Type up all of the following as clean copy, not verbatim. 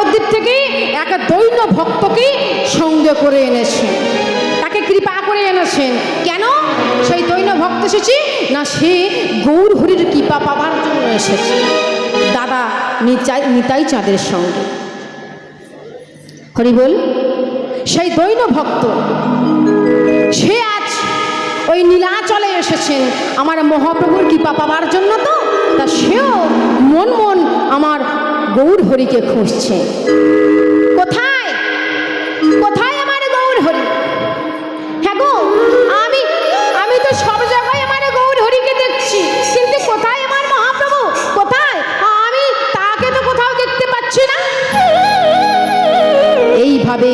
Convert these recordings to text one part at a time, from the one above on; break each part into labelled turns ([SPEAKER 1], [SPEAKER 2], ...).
[SPEAKER 1] মন্দির থেকে এক দৈন্য ভক্তকে সঙ্গে করে এনেছেন, তাকে কৃপা করে এনেছেন। কেন সেই দৈন্য ভক্ত এসেছে? না, সে গৌর হরির কৃপা পাবার জন্য এসেছে দাদা নিতাই চাঁদের সঙ্গে। হরি বল। সেই দৈন্য ভক্ত সে আজ ওই নীলাচলে এসেছেন আমার মহাপ্রভুর কৃপা পাবার জন্য। তো তা সেও মন মন আমার গৌর হরিকে খুঁজছে। কোথায় কোথায় আমার গৌর হরি? হ্যাঁ গো, আমি তো সব জায়গায় আমার গৌর হরিকে দেখছি, কিন্তু কোথায় আমার মহাপ্রভু? কোথায়? আমি তাকে তো কোথাও দেখতে পাচ্ছি না। এইভাবে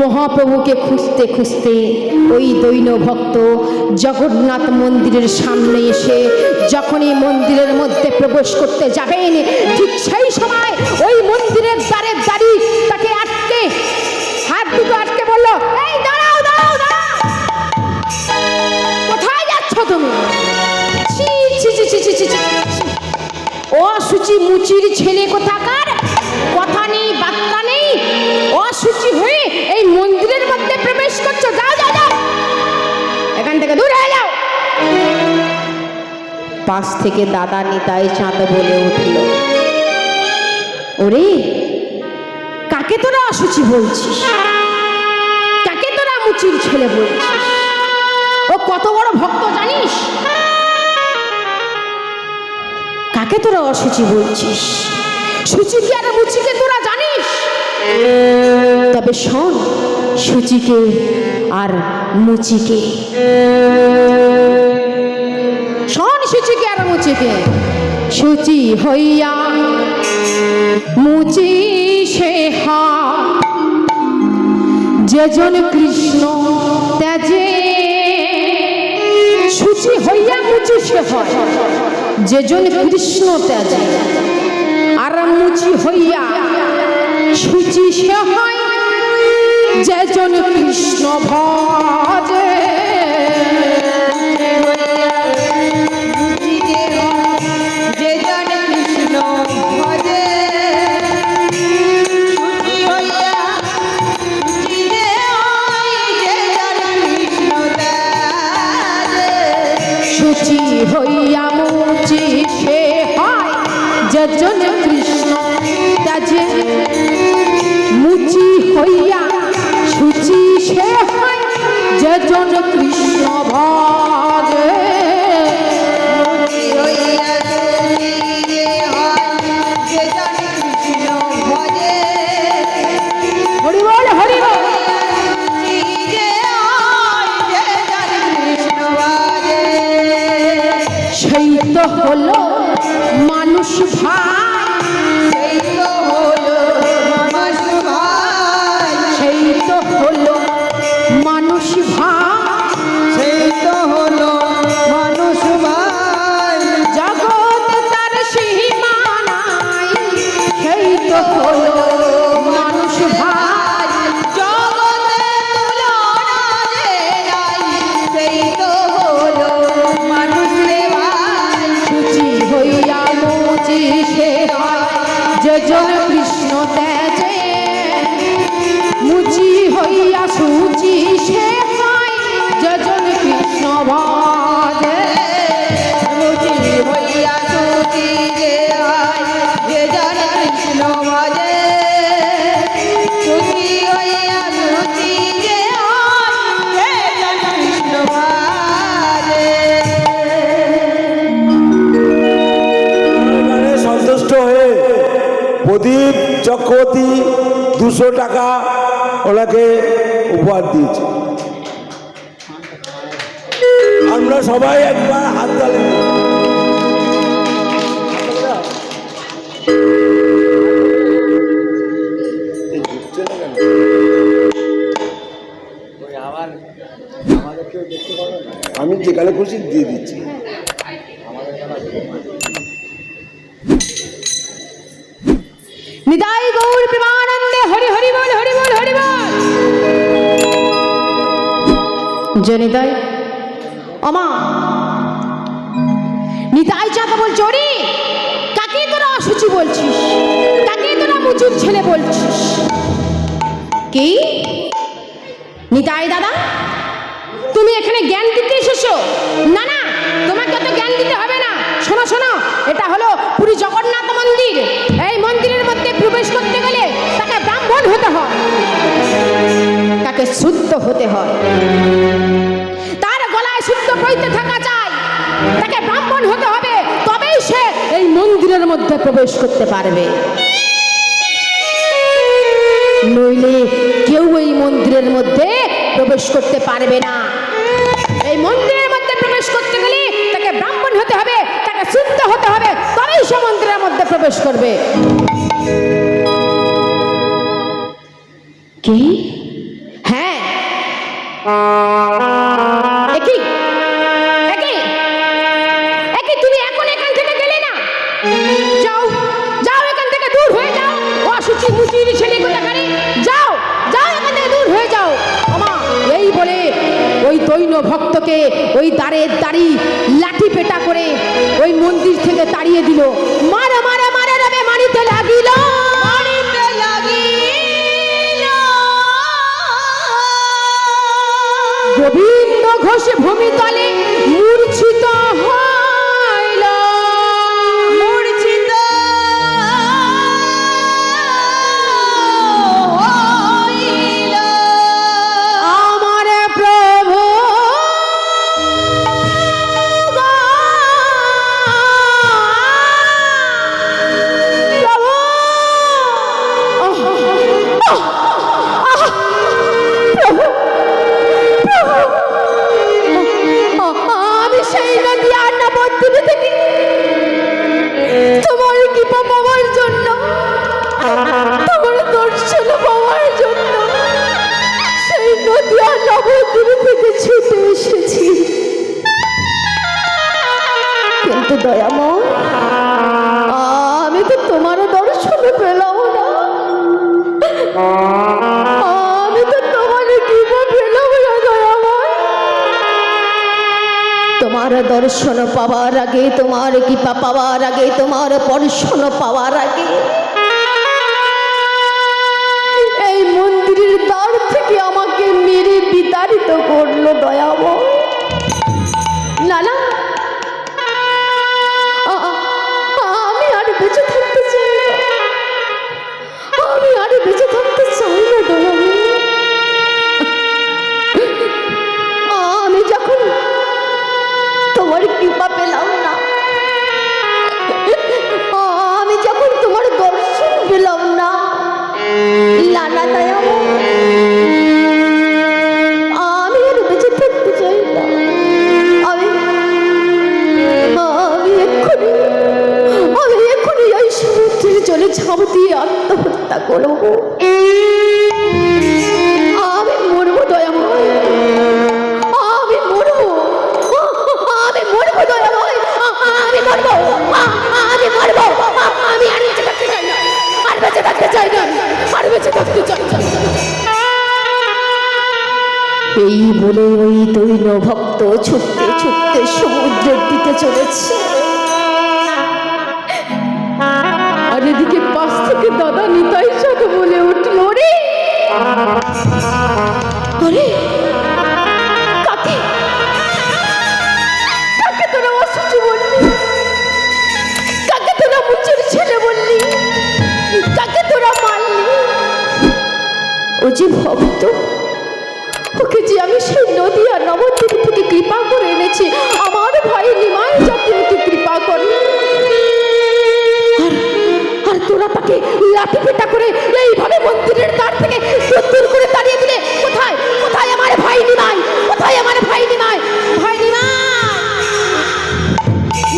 [SPEAKER 1] মহাপ্রভুকে খুঁজতে খুঁজতে ওই দৈন্য ভক্ত জগন্নাথ মন্দিরের সামনে এসে যখনই মন্দিরের মধ্যে প্রবেশ করতে যাবেন, ঠিক সেই সময় ওই মন্দিরের দ্বারে দাঁড়িয়ে তাকে আটকে, হাত দুটো আটকে বলল, এই দাঁড়াও দাঁড়াও দাঁড়াও, কোথায় যাচ্ছ তুমি? অসুচি মুচির ছেলে কোথাকার, কথা নেই বার্তা নেই, অসুচি হয়ে এই মন্দিরের মধ্যে প্রবেশ করছো। যাও যাও যাও, এখান থেকে দূর হয়ে যাও। পাশ থেকে দাদা নিতাই চাঁদ বলে উঠল, ওরে কাকে তোরা অসুচি বলছিস? কাকে তোরা মুচির ছেলে বলছিস? ও কত বড় ভক্ত জানিস? কাকে তোরা অসুচি বলছিস? সুচিকে আর মুচিকে তোরা জানিস? তবে শোন, সুচিকে আর মুচিকে শোন, সুচিকে আর মুচিকে। সুচি হইয়া মুচি সে যেজন কৃষ্ণ ত্যাজে। সুচি হইয়া মুচি সে হয় যেজন কৃষ্ণ ত্যাজে, আর মুচি হইয়া সুচি সে হয় যেজন কৃষ্ণ ভজে। সুচি হইয়া মুচি সে হয় যেজন কৃষ্ণ ত্যাজে, মুচি হইয়া সুচি সে হয় যেজন কৃষ্ণ ভজে। হরি বল হরি বল। সেই তো হলো মানুষ ভাই, সেই তো হলো মানুষ ভাই, সেই তো হলো মানুষ ভাই, সেই তো হলো মানুষ ভাই। জগৎ তার সীমা নাই, সেই তো হলো মানুষ ভাই। জগতে তুলনা যে নাই, সেই তো হলো মানুষ ভাই। সুচি হইয়া মুচি সে হয় যেজন কৃষ্ণ ত্যাজে, মুচি হইয়া সুচি সে হয় যেজন কৃষ্ণ ভজে। মুচি হইয়া সুচি যে হয় যেজন কৃষ্ণ ভজে, সুচি হইয়া সুচি যে হয় যেজন কৃষ্ণ ভজে।
[SPEAKER 2] সন্তুষ্ট হয়ে প্রদীপ চক্রবর্তী 200 টাকা ওনাকে উপহার দিয়েছে। আমরা সবাই একবার হাত তালি। আমি যেখানে খুশি দিয়ে দিচ্ছি।
[SPEAKER 1] নিতাই গৌর প্রেমানন্দে হরি হরি বল হরি বল হরি বল। যে নিতাই আমা নিতাই চাঁদ বলছো, রে কাকে তোরা অসুচি বলছিস? কাকে তোরা মুচির ছেলে বলছিস? কি নিতাই দাদা, তুমি এখানে জ্ঞান দিতে এসেছো? না না, তোমাকে তো জ্ঞান দিতে হবে না। শোনো শোনো, এটা হলো পুরী জগন্নাথ মন্দির। এই মন্দিরের মধ্যে প্রবেশ করতে গেলে তাকে ব্রাহ্মণ হতে হয়, তাকে শুদ্ধ হতে হয়, তার গলায় শুদ্ধ বইতে থাকা চাই, তাকে ব্রাহ্মণ হতে হবে, তবেই সে এই মন্দিরের মধ্যে প্রবেশ করতে পারবে। নইলে কেউ এই মন্দিরের মধ্যে প্রবেশ করতে পারবে না। এই মন্দিরের মধ্যে প্রবেশ করতে গেলে তাকে ব্রাহ্মণ হতে হবে, তাকে শুদ্ধ হতে হবে, তবেই সে মন্দিরের মধ্যে প্রবেশ করবে। কি? হ্যাঁ, একই একই একই, তুমি এখন এখান থেকে গেলে না? যাও যাও, এখান থেকে দূর হয়ে যাও। অসুচি মুচির ছেলে কোথাকারে, যাও যাও, এখান থেকে দূর হয়ে যাও। আমা এই বলে ওই দৈন্য ভক্তকে ওই দ্বারের দাড়ি লাঠি পেটা করে ওই মন্দির থেকে তাড়িয়ে দিল। মারা মারা মারা রবে মারিতে লাগিল, মারিতে লাগিল। গোবিন্দ ঘোষ ভূমি তলে মূর্ছিত হইল, মূর্ছিত হইল। আমার প্রভু আমি সেই নদী আর নবদ্বীপ থেকে তোমার কৃপা পাওয়ার জন্য, তোমার দর্শন পাওয়ার জন্য সেই নদী আর নবদ্বীপ থেকে ছুটে এসেছি। কিন্তু দয়াময়, আমি তো তোমার দর্শন পেলাম না, আমি তো তোমার কৃপা পেলাম না দয়াময়। তোমার দর্শন পাওয়ার আগে, তোমার কৃপা পাওয়ার আগে, তোমার পরশন পাওয়ার আগে এই মন্দিরের দ্বার থেকে আমাকে মেরে বিতাড়িত করলো দয়াময়। না না, আমি আর বেঁচে থাকতে চাই না, আমি আর বেঁচে থাকতে চাই না দয়াময়। আমি যখন তোমার কৃপা পেলাম না, আমি যখন তোমার দর্শন পেলাম না, লালা দয়াময়, আমি আর বেঁচে থাকতে চাই না। আমি এক্ষুনি এই সমুদ্রের জলে ঝাঁপ দিয়ে আত্মহত্যা করবো। আমি মরবো দয়াময়, আমি মরবো, আমি মরবো দয়াময়, আমি মরবো, আমি মরবো, আমি আর বেঁচে থাকতে চাই না, আর বেঁচে থাকতে চাই না, আর বেঁচে থাকতে চাই না। এই বলে ওই দৈন্য ভক্ত ছুটতে ছুটতে সমুদ্রের দিকে চলেছে। আর এদিকে পাশ থেকে দাদা নিতাই সাথে বলে উঠল, রে আরে কাকে কাকে তোরা অসুচি বললি, কাকে তোরা মুচির ছেলে বললি, কাকে তোরা মারলি? ও যে ভক্ত, ওকে যে আমি সেই নদী আর নবদ্বীপ থেকে কৃপা করে এনেছি, আমার ভাই নিমাই যাতে ওকে কৃপা করে। আর তোরা তাকে লাঠি পেটা করে এইভাবে মন্দিরের দ্বার থেকে দূর করে তাড়িয়ে দিলে। কোথায় কোথায় আমার ভাই নিমাই, কোথায় আমার ভাই নিমাই, ভাই নিমাই,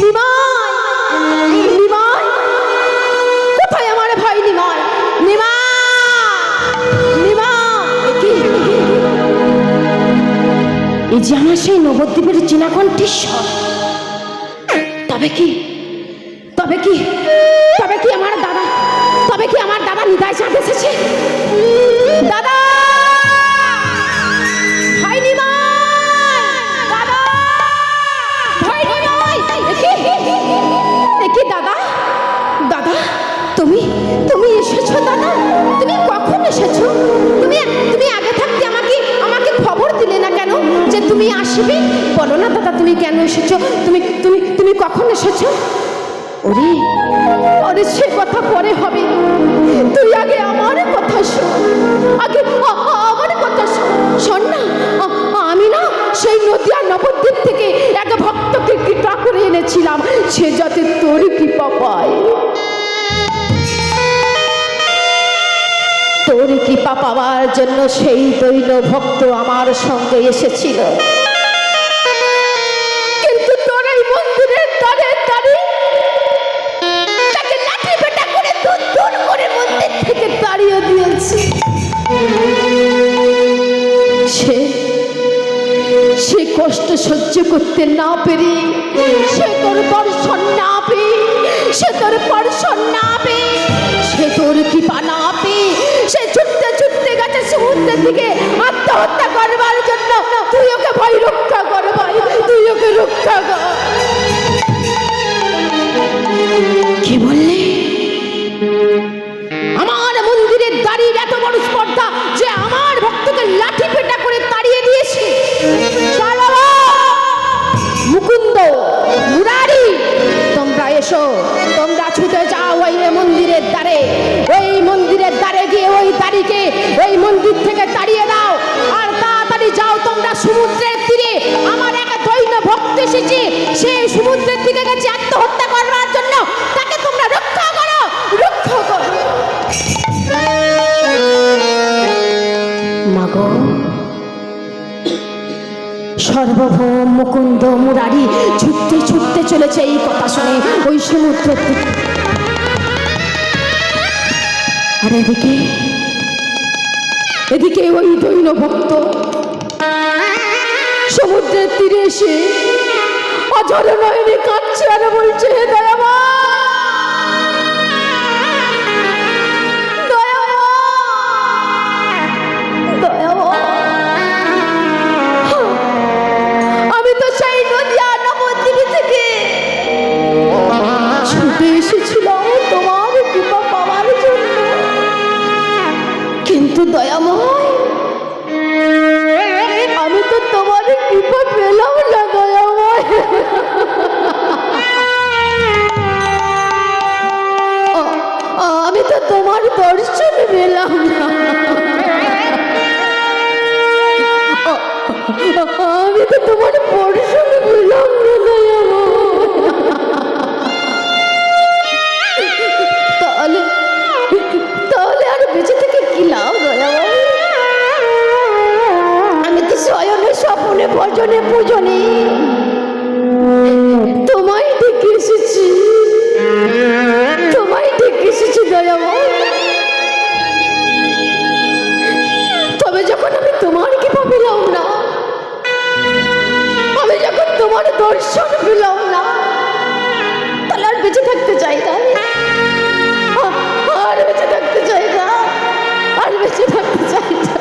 [SPEAKER 1] নিমাই, নিমাই, কোথায় আমার ভাই নিমাই, নিমাই, নিমাই। এই যে আমার সেই নবদ্বীপের চেনা কণ্ঠেশ্বর। তবে কি তবে কি তবে কি আমার দাদা, তবে কি আমার দাদা নিতাই চাঁদ এসেছে? দাদা, ভাই নিমাই, দাদা, ভাই নিমাই। কি দাদা, দাদা তুমি তুমি এসেছো দাদা? আসবে? বলো না দাদা, তুমি কেন এসেছো? তুমি তুমি তুমি কখন এসেছো? ওরে ওরে, সে কথা পরে হবে, তুই আগে আমার কথা শোন, আগে আমার কথা শোন। শোন না, আমি না সেই নদিয়া নবদ্বীপ থেকে এক ভক্তকে কৃপা করে এনেছিলাম, সে যাতে তোর কৃপা পায়। তোর কৃপা পাওয়ার জন্য সেই দৈন ভক্ত আমার সঙ্গে এসেছিল, কিন্তু তোর এই মন্দিরের দ্বারে দ্বারে তাকে লাঠি পেটা করে দূর দূর করে মন্দির থেকে তাড়িয়ে দিয়েছে। সে কষ্ট সহ্য করতে না পেরে, সে তোর দর্শন না পেয়ে, সে তোর স্পর্শন না পেয়ে, সে তোর কৃপা না পেয়ে, সে ছুটতে ছুটতে গেছে সমুদ্রের দিকে আত্মহত্যা করবার জন্য। তুই ওকে ভাই রক্ষা কর, ভাই তুই ওকে রক্ষা কর। কি বললে? আমার মন্দিরের দাঁড়িয়ে এত বড় স্পর্ধা যে আমার ভক্তকে লাঠি পেটা করে তাড়িয়ে দিয়েছে। মুকুন্দ, মুরারি, তোমরা এসো, তোমরা ছুটে যাও ওই মন্দিরের দ্বারে, ওই মন্দিরের দ্বারে গিয়ে ওই দাড়িকে ওই মন্দির থেকে তাড়িয়ে দাও। আর তাড়াতাড়ি যাও তোমরা সমুদ্রের তীরে, আমার এক দৈন্য ভক্ত এসেছে, সে সমুদ্রের দিকে গেছে আত্মহত্যা করবার জন্য, তাকে তোমরা রক্ষা করো, রক্ষা করো। মাগো, সর্বভৌম মুকুন্দ মুরারি ছুটতে ছুটতে চলেছে এই কথা শুনে ওই সমুদ্রের দিকে। আর এদিকে এদিকে ওই দৈন্য ভক্ত সমুদ্রের তীরে এসে অঝর নয়নে কাঁদছে আর বলছে, হে দয়াময়, আমি তো সেই নদিয়া নবদ্বীপ থেকে ছুটে এসেছিলাম তোমার কৃপা পাওয়ার জন্য, কিন্তু দয়াময় আমি তো তোমার কৃপা পেলাম না। দয়াময়, আমি তো তোমার দর্শন পেলাম না, আমি তো তোমার দর্শন পেলাম না। দয়াময়, তাহলে আর বেঁচে থেকে কি লাভ? দয়াময়, আমি তো শয়নে স্বপনে ভজনে পূজনে তোমায় ডেকে এসেছি, তোমায় ডেকে এসেছি দয়াময়। তবে যখন আমি তোমার কৃপা পেলাম না, আমি যখন তোমার দর্শন পেলাম না, তাহলে আর বেঁচে থাকতে চাই না, আর বেঁচে থাকতে চাই না, আর বেঁচে থাকতে চাই না।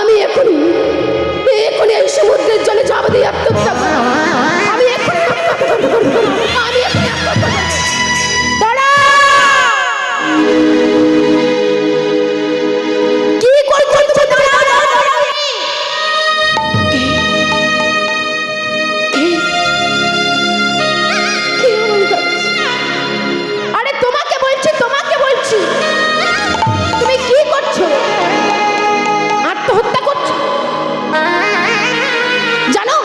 [SPEAKER 1] আমি এখনই এই সমুদ্রের জলে যাবো দিয়ে আত্মহত্যা করব। আমি এখনই আত্মহত্যা করব। আমি এখনই আত্মহত্যা করব। দাঁড়া! কি করছিস? আরে তোমাকে বলছি, তোমাকে বলছি, তুমি কি করছো? আত্মহত্যা করছো? জানো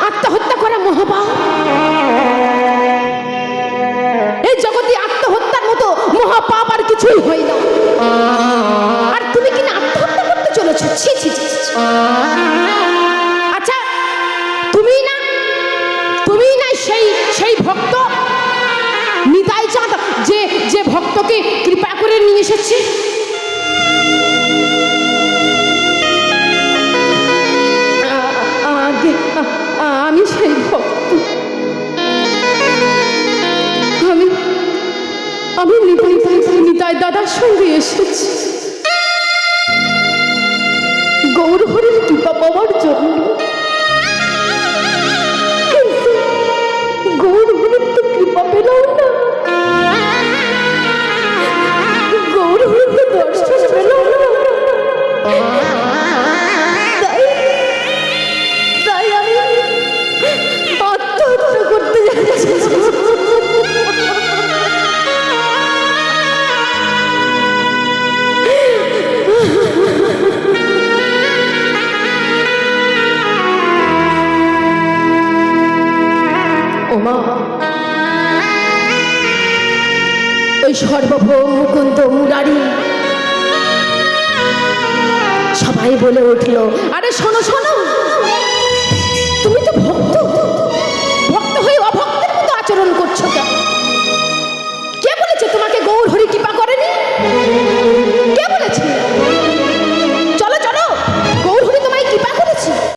[SPEAKER 1] আত্মহত্যা করা মহাপাপ। এই জগতে আত্মহত্যার মতো মহাপাপ আর কিছুই হয় না। আর তুমি কিনা আত্মহত্যা করতে চলেছো? ছি ছি ছি। আচ্ছা, তুমি না সেই ভক্ত নিতাই চাঁদ, যে ভক্তকে কৃপা করে নিয়ে এসেছে? আমি সেই ভক্ত, আমি নিতাই দাদার সঙ্গে এসেছি গৌরহরির কৃপা পাওয়ার জন্য, কিন্তু গৌরহরির তো কৃপা পেলাম না, গৌরহরির তো দর্শন পেলাম না। ওই সর্বভৌম মুকুন্দ মুরারি সবাই বলে উঠল, আরে শোনো শোনো,